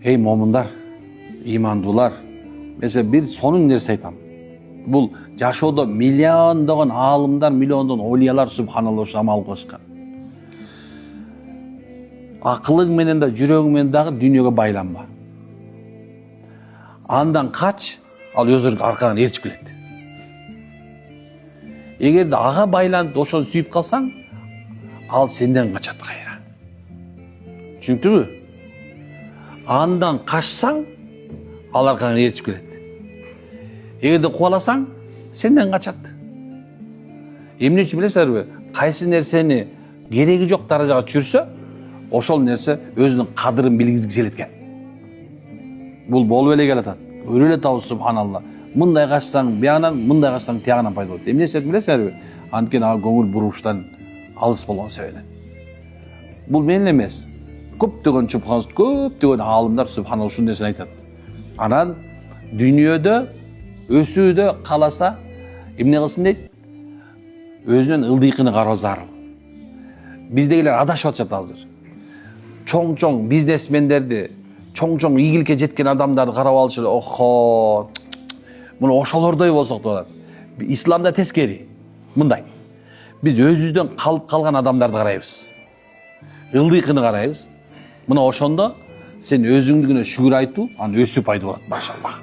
Ey момундар, имандуулар. Mesela bir sonun nerse aytam. Бұл жашоодо миллиондогон аалымдар, миллиондогон олиялар субханалла ушу амал кылышкан. Акылың менен да, жүрөгүң менен дагы дүйнөгө байланма. Андан кач, ал өзүң аркаңан ээрчип келет. Эгерде ага байланып ошону сүйүп калсаң, ал сенден качат кайра. Түшүнүктүбү? Андан качсаң, ал аркаңан ээрчип келет. Эгерде кубаласаң, сенден качат. Эмне үчүн билесиңерби? Кайсы нерсени кереги жок даражага түшүрсө, ошол нерсе өзүнүн кадырын билгизгиси келет экен. Бул болуп эле келатат. Көрүп эле атабыз субханалла. Мындай качсаң биягынан, мындай качсаң тиягынан пайда болот. Эмне себеп билесиңерби? Анткени ал көңүл бурууштан алыс болгон себептен. Бул менен эмес. Көптөгөн чупканс, көптөгөн аалымдар субханалла ушул нерсени айтат. Анан дүйнөдө өсүүдө каласа эмне кылсын дейт? Өзүнүн ылдыйкыны кароо зарыл. Биздегилер адашып атышат азыр. Чоң-чоң бизнесмендерди, чоң-чоң ийгиликке жеткен адамдарды карап алышып, охо, муну ошолордой болсок деп атат. Исламда тескери. Мындай. Биз өзүбүздөн калып калган адамдарды карайбыз. Ылдыйкыны карайбыз. Мына ошондо сен өзүңдүгүнө шүгүр айтуу, анан өсүү пайда болот, машаллах.